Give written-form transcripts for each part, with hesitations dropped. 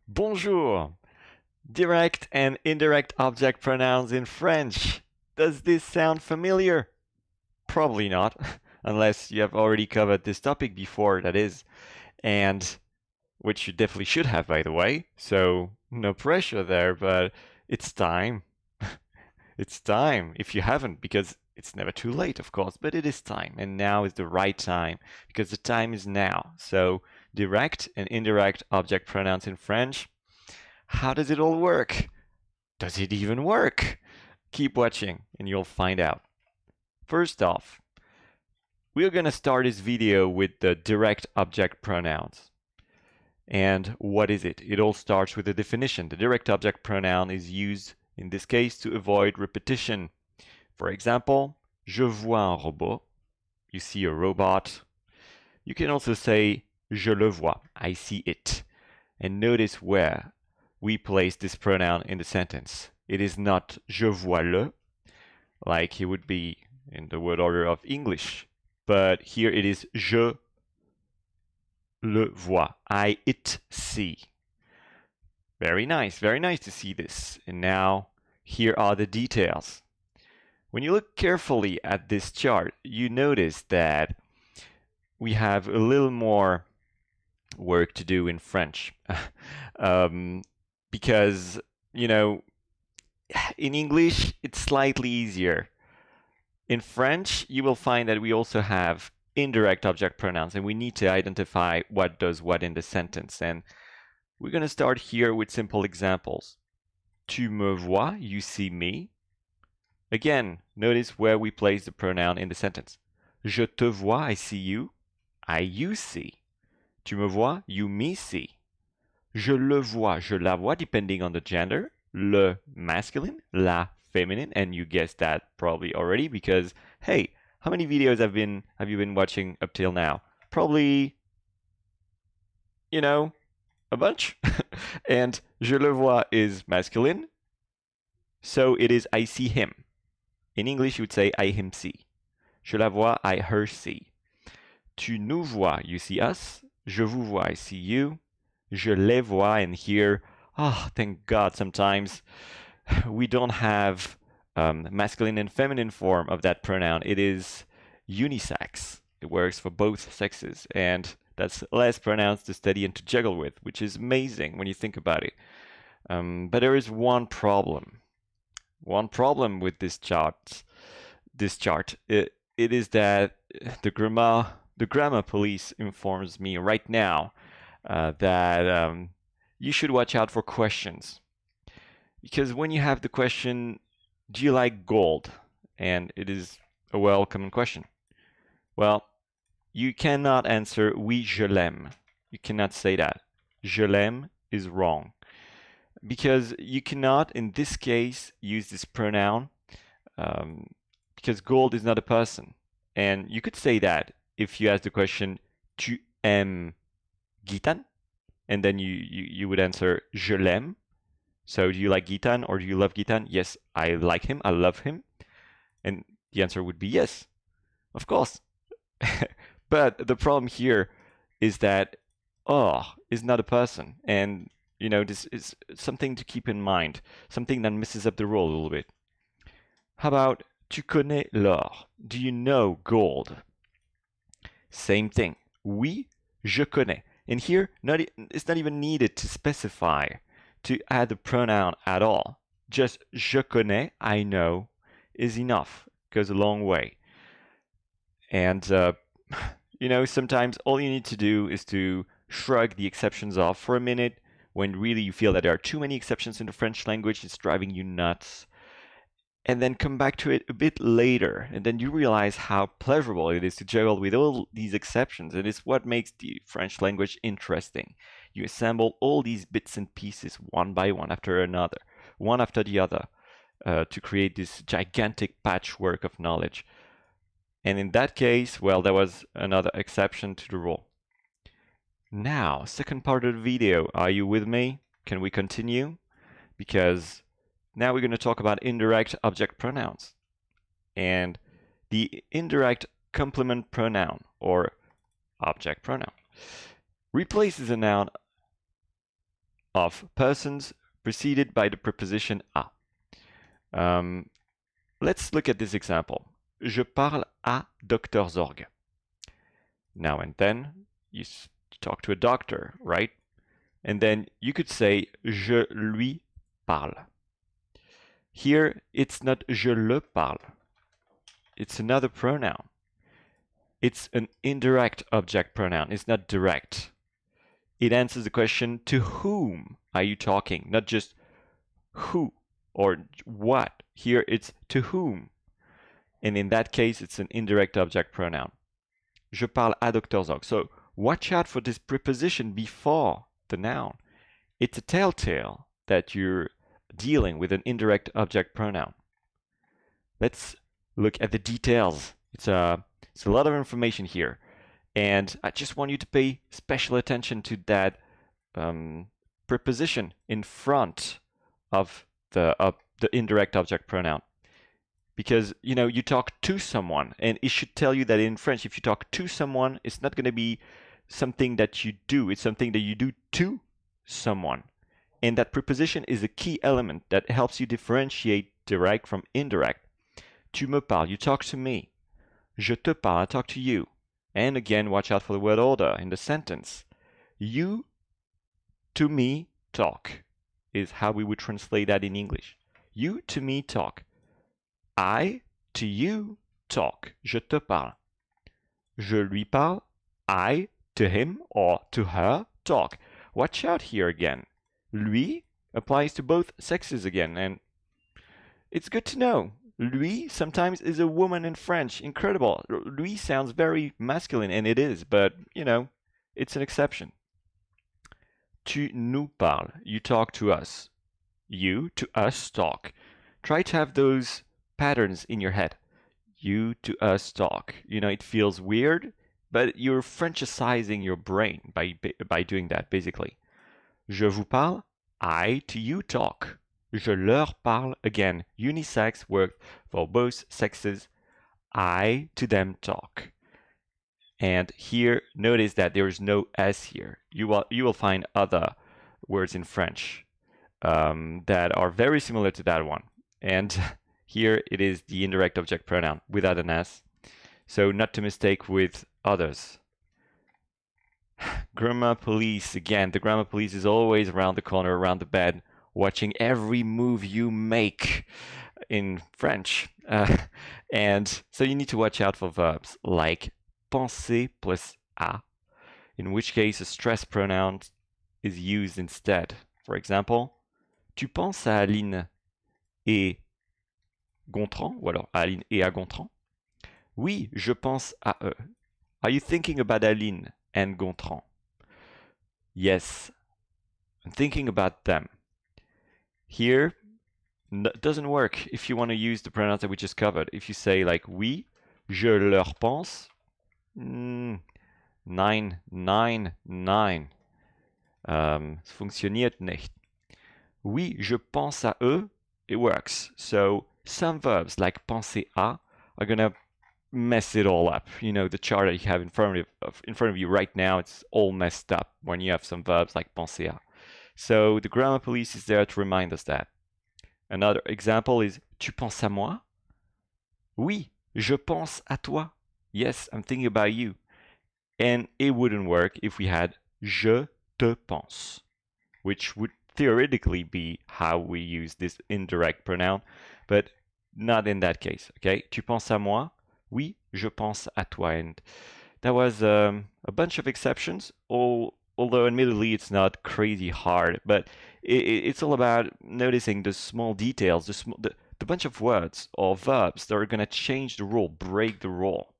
Bonjour! Direct and indirect object pronouns in French. Does this sound familiar? Probably not, unless you have already covered this topic before, that is, and which you definitely should have, by the way, so no pressure there, but it's time. It's time if you haven't, because it's never too late, of course, but it is time, and now is the right time, because the time is now. So, direct and indirect object pronouns in French. How does it all work? Does it even work? Keep watching and you'll find out. First off, we're going to start this video with the direct object pronouns. And what is it? It all starts with a definition. The direct object pronoun is used in this case to avoid repetition. For example, je vois un robot. You see a robot. You can also say je le vois. I see it. And notice where we place this pronoun in the sentence. It is not je vois le, like it would be in the word order of English, but here it is je le vois. I it see. Very nice to see this. And now here are the details. When you look carefully at this chart, you notice that we have a little more work to do in French. Because, you know, in English, it's slightly easier. In French, you will find that we also have indirect object pronouns, and we need to identify what does what in the sentence. And we're going to start here with simple examples. Tu me vois, you see me. Again, notice where we place the pronoun in the sentence. Je te vois, I see you. I you see. Tu me vois, you me see. Je le vois, je la vois, depending on the gender. Le masculine, la feminine, and you guessed that probably already because, hey, how many videos have you been watching up till now? Probably, you know, a bunch. And je le vois is masculine, so it is I see him. In English, you would say I him see. Je la vois, I her see. Tu nous vois, you see us. Je vous vois, I see you. Je les vois, and here, thank God, sometimes we don't have masculine and feminine form of that pronoun. It is unisex. It works for both sexes, and that's less pronouns to study and to juggle with, which is amazing when you think about it. But there is one problem. One problem with this chart. It is that the grammar police informs me right now that you should watch out for questions. Because when you have the question, do you like gold? And it is a well-common question. Well, you cannot answer oui, je l'aime. You cannot say that. Je l'aime is wrong. Because you cannot, in this case, use this pronoun because gold is not a person. And you could say that if you ask the question, tu aimes Geethan? And then you would answer, je l'aime. So do you like Geethan or do you love Geethan? Yes, I like him, I love him. And the answer would be yes, of course. But the problem here is that is not a person. And, you know, this is something to keep in mind, something that messes up the rule a little bit. How about tu connais l'or? Do you know gold? Same thing. Oui, je connais. And here, it's not even needed to specify, to add the pronoun at all. Just je connais, I know, is enough. Goes a long way. And, you know, sometimes all you need to do is to shrug the exceptions off for a minute when really you feel that there are too many exceptions in the French language, it's driving you nuts. And then come back to it a bit later, and then you realize how pleasurable it is to juggle with all these exceptions. And it's what makes the French language interesting. You assemble all these bits and pieces one by one after another, one after the other, to create this gigantic patchwork of knowledge. And in that case, well, there was another exception to the rule. Now, second part of the video, are you with me? Can we continue? Because now we're going to talk about indirect object pronouns. And the indirect complement pronoun or object pronoun replaces a noun of persons preceded by the preposition à. Let's look at this example. Je parle à Dr. Zorg. Now and then, you talk to a doctor, right? And then you could say je lui parle. Here, it's not je le parle. It's another pronoun. It's an indirect object pronoun. It's not direct. It answers the question, to whom are you talking? Not just who or what. Here, it's to whom. And in that case, it's an indirect object pronoun. Je parle à Dr. Zorg. So watch out for this preposition before the noun. It's a telltale that you're dealing with an indirect object pronoun. Let's look at the details. It's a lot of information here. And I just want you to pay special attention to that preposition in front of the indirect object pronoun. Because, you know, you talk to someone, and it should tell you that in French, if you talk to someone, it's not going to be something that you do. It's something that you do to someone. And that preposition is a key element that helps you differentiate direct from indirect. Tu me parles, you talk to me. Je te parle, I talk to you. And again, watch out for the word order in the sentence. You to me talk is how we would translate that in English. You to me talk. I to you talk. Je te parle. Je lui parle. I to him or to her talk. Watch out here again. Lui applies to both sexes again, and it's good to know. Lui sometimes is a woman in French. Incredible. Lui sounds very masculine, and it is, but, you know, it's an exception. Tu nous parles. You talk to us. You to us talk. Try to have those patterns in your head. You to us talk. You know, it feels weird, but you're Frenchicizing your brain by doing that, basically. Je vous parle. I to you talk. Je leur parle. Again, unisex works for both sexes. I to them talk. And here, notice that there is no S here. You will find other words in French that are very similar to that one. And here it is the indirect object pronoun without an S. So not to mistake with others. Grammar police, again, the grammar police is always around the corner, around the bed, watching every move you make in French. And so you need to watch out for verbs like penser plus a, in which case a stress pronoun is used instead. For example, tu penses à Aline et Gontran, ou alors à Aline et à Gontran? Oui, je pense à eux. Are you thinking about Aline and Gontran? Yes, I'm thinking about them. Here, it doesn't work if you want to use the pronouns that we just covered. If you say like oui, je leur pense, 999. Es funktioniert nicht. Oui, je pense à eux, it works. So some verbs like penser à are going to mess it all up. You know, the chart that you have in front of you right now, it's all messed up when you have some verbs like penser à. So the grammar police is there to remind us that. Another example is tu penses à moi? Oui, je pense à toi. Yes, I'm thinking about you. And it wouldn't work if we had je te pense, which would theoretically be how we use this indirect pronoun, but not in that case. Okay, tu penses à moi? Oui, je pense à toi. And that was a bunch of exceptions, although admittedly it's not crazy hard, but it's all about noticing the small details, the bunch of words or verbs that are going to change the rule, break the rule.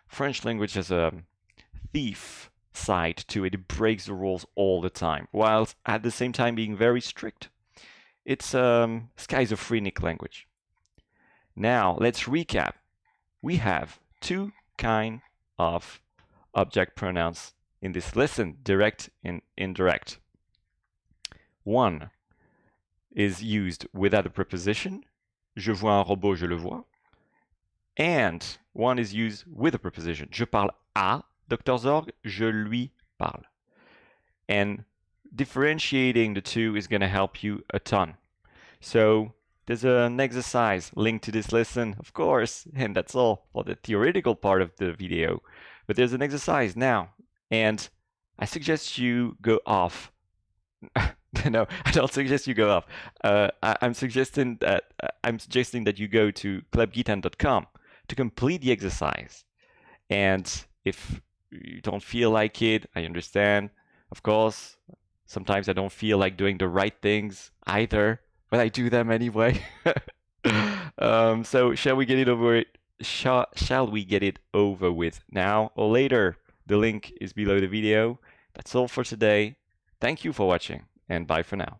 French language has a thief side to it. It breaks the rules all the time, whilst at the same time being very strict. It's schizophrenic language. Now, let's recap. We have two kinds of object pronouns in this lesson, direct and indirect. One is used without a preposition. Je vois un robot, je le vois. And one is used with a preposition. Je parle à Dr. Zorg, je lui parle. And differentiating the two is going to help you a ton. So there's an exercise linked to this lesson, of course, and that's all for the theoretical part of the video. But there's an exercise now, and I suggest you go off. No, I don't suggest you go off. I'm suggesting that you go to clubgeethan.com to complete the exercise. And if you don't feel like it, I understand. Of course, sometimes I don't feel like doing the right things either, but I do them anyway. So shall we get it over it? Shall we get it over with now or later? The link is below the video. That's all for today. Thank you for watching, and bye for now.